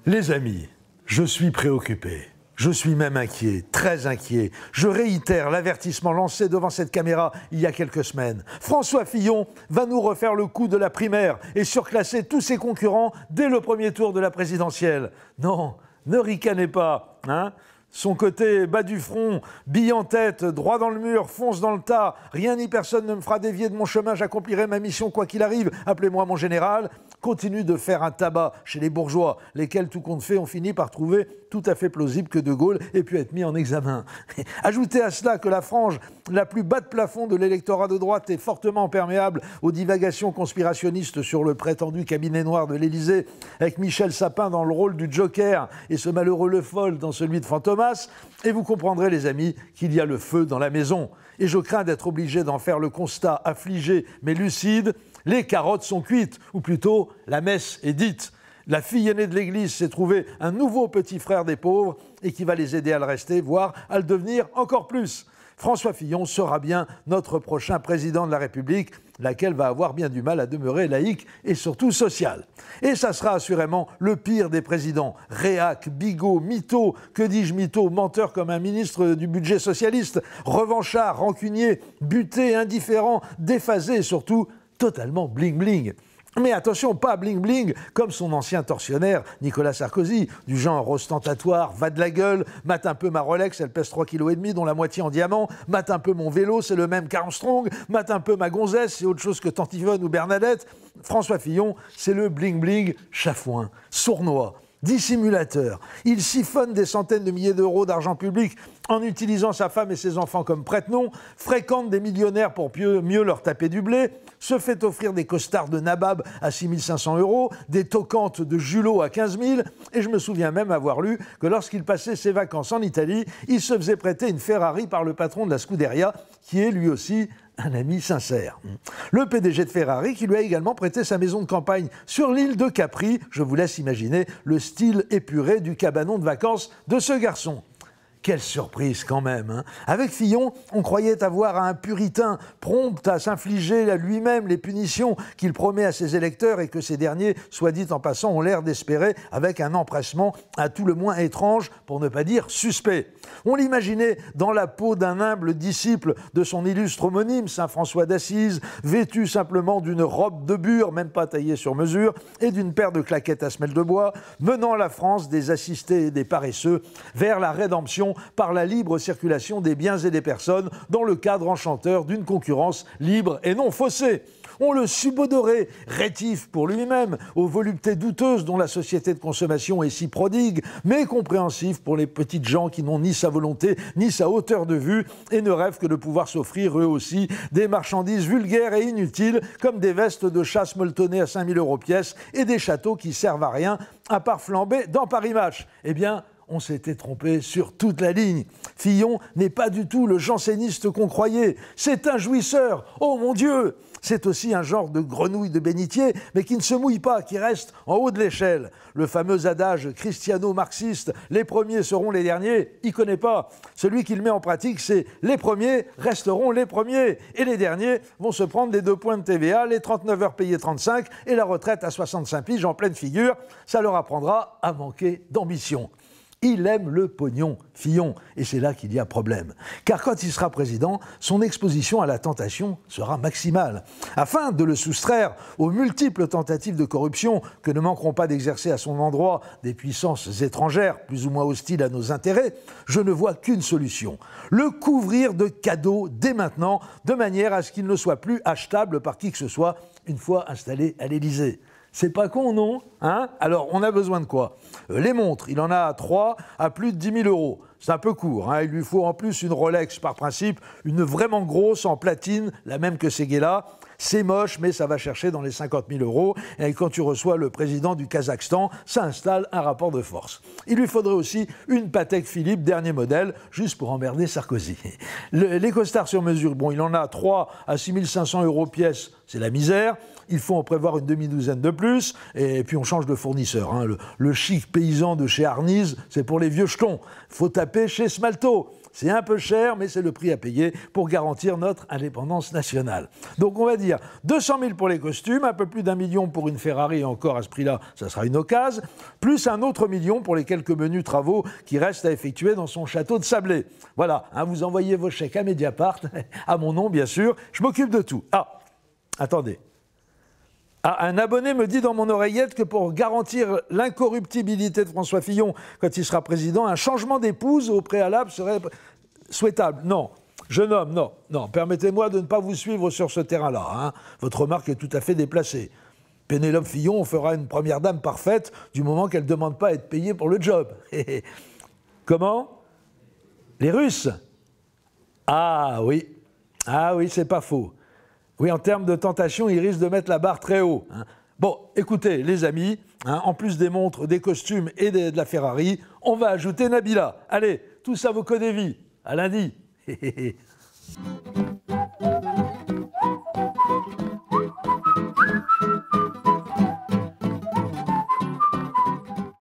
Les amis, je suis préoccupé. Je suis même inquiet, très inquiet. Je réitère l'avertissement lancé devant cette caméra il y a quelques semaines. François Fillon va nous refaire le coup de la primaire et surclasser tous ses concurrents dès le premier tour de la présidentielle. Non, ne ricanez pas, hein ? Son côté bas du front, bille en tête, droit dans le mur, fonce dans le tas, rien ni personne ne me fera dévier de mon chemin, j'accomplirai ma mission quoi qu'il arrive, appelez-moi mon général, continue de faire un tabac chez les bourgeois, lesquels tout compte fait ont fini par trouver tout à fait plausible que De Gaulle ait pu être mis en examen. Ajoutez à cela que la frange la plus bas de plafond de l'électorat de droite est fortement perméable aux divagations conspirationnistes sur le prétendu cabinet noir de l'Élysée, avec Michel Sapin dans le rôle du Joker et ce malheureux Le Foll dans celui de Fantomas, et vous comprendrez, les amis, qu'il y a le feu dans la maison. Et je crains d'être obligé d'en faire le constat affligé mais lucide, les carottes sont cuites, ou plutôt la messe est dite. La fille aînée de l'Église s'est trouvée un nouveau petit frère des pauvres et qui va les aider à le rester, voire à le devenir encore plus. François Fillon sera bien notre prochain président de la République, laquelle va avoir bien du mal à demeurer laïque et surtout sociale. Et ça sera assurément le pire des présidents. Réac, bigot, mytho, que dis-je mytho, menteur comme un ministre du budget socialiste, revanchard, rancunier, buté, indifférent, déphasé et surtout totalement bling-bling. Mais attention, pas bling-bling comme son ancien tortionnaire Nicolas Sarkozy, du genre ostentatoire, va de la gueule, mate un peu ma Rolex, elle pèse 3,5 kg, dont la moitié en diamant, mate un peu mon vélo, c'est le même qu'Armstrong, mate un peu ma gonzesse, c'est autre chose que Tante Yvonne ou Bernadette. François Fillon, c'est le bling-bling chafouin, sournois, dissimulateur. Il siphonne des centaines de milliers d'euros d'argent public en utilisant sa femme et ses enfants comme prête-nom, fréquente des millionnaires pour mieux leur taper du blé, se fait offrir des costards de nabab à 6 500 €, des toquantes de Julot à 15 000, et je me souviens même avoir lu que lorsqu'il passait ses vacances en Italie, il se faisait prêter une Ferrari par le patron de la Scuderia, qui est lui aussi un ami sincère. Le PDG de Ferrari qui lui a également prêté sa maison de campagne sur l'île de Capri. Je vous laisse imaginer le style épuré du cabanon de vacances de ce garçon. Quelle surprise quand même, hein. Avec Fillon, on croyait avoir un puritain prompt à s'infliger à lui-même les punitions qu'il promet à ses électeurs et que ces derniers, soit dit en passant, ont l'air d'espérer avec un empressement à tout le moins étrange, pour ne pas dire suspect. On l'imaginait dans la peau d'un humble disciple de son illustre homonyme, saint François d'Assise, vêtu simplement d'une robe de bure, même pas taillée sur mesure, et d'une paire de claquettes à semelle de bois, menant la France des assistés et des paresseux vers la rédemption par la libre circulation des biens et des personnes dans le cadre enchanteur d'une concurrence libre et non faussée. On le subodorait, rétif pour lui-même, aux voluptés douteuses dont la société de consommation est si prodigue, mais compréhensif pour les petites gens qui n'ont ni sa volonté, ni sa hauteur de vue, et ne rêvent que de pouvoir s'offrir eux aussi des marchandises vulgaires et inutiles, comme des vestes de chasse molletonnées à 5 000 € pièce, et des châteaux qui servent à rien, à part flamber dans Paris Match. Eh bien, on s'était trompé sur toute la ligne. Fillon n'est pas du tout le janséniste qu'on croyait. C'est un jouisseur. Oh mon Dieu! C'est aussi un genre de grenouille de bénitier, mais qui ne se mouille pas, qui reste en haut de l'échelle. Le fameux adage christiano-marxiste, les premiers seront les derniers, il ne connaît pas. Celui qui le met en pratique, c'est les premiers resteront les premiers. Et les derniers vont se prendre les 2 points de TVA, les 39 heures payées 35 et la retraite à 65 piges en pleine figure. Ça leur apprendra à manquer d'ambition. Il aime le pognon, Fillon, et c'est là qu'il y a problème. Car quand il sera président, son exposition à la tentation sera maximale. Afin de le soustraire aux multiples tentatives de corruption que ne manqueront pas d'exercer à son endroit des puissances étrangères, plus ou moins hostiles à nos intérêts, je ne vois qu'une solution. Le couvrir de cadeaux dès maintenant, de manière à ce qu'il ne soit plus achetable par qui que ce soit une fois installé à l'Élysée. C'est pas con, non, hein? Alors, on a besoin de quoi? Les montres, il en a 3 à plus de 10 000 €. C'est un peu court, hein? Il lui faut en plus une Rolex par principe, une vraiment grosse en platine, la même que Séguéla. C'est moche, mais ça va chercher dans les 50 000 €. Et quand tu reçois le président du Kazakhstan, ça installe un rapport de force. Il lui faudrait aussi une Patek Philippe, dernier modèle, juste pour emmerder Sarkozy. Les costards sur mesure, bon, il en a 3 à 6 500 € pièce, c'est la misère. Il faut en prévoir une demi-douzaine de plus, et puis on change de fournisseur, hein. Le chic paysan de chez Arnise, c'est pour les vieux jetons. Faut taper chez Smalto. C'est un peu cher, mais c'est le prix à payer pour garantir notre indépendance nationale. Donc on va dire 200 000 pour les costumes, un peu plus d'1 million pour une Ferrari, et encore à ce prix-là, ça sera une occasion, plus un autre million pour les quelques menus travaux qui restent à effectuer dans son château de Sablé. Voilà, hein, vous envoyez vos chèques à Mediapart, à mon nom bien sûr, je m'occupe de tout. Ah, attendez. Ah, un abonné me dit dans mon oreillette que pour garantir l'incorruptibilité de François Fillon quand il sera président, un changement d'épouse au préalable serait souhaitable. Non, jeune homme, non. Permettez-moi de ne pas vous suivre sur ce terrain-là. Hein. Votre remarque est tout à fait déplacée. Pénélope Fillon fera une première dame parfaite du moment qu'elle ne demande pas à être payée pour le job. Comment? Les Russes? Ah oui, c'est pas faux. Oui, en termes de tentation, ils risquent de mettre la barre très haut. Hein. Bon, écoutez, les amis, hein, en plus des montres, des costumes et de la Ferrari, on va ajouter Nabila. Allez, tous à vos codes de vie. À lundi.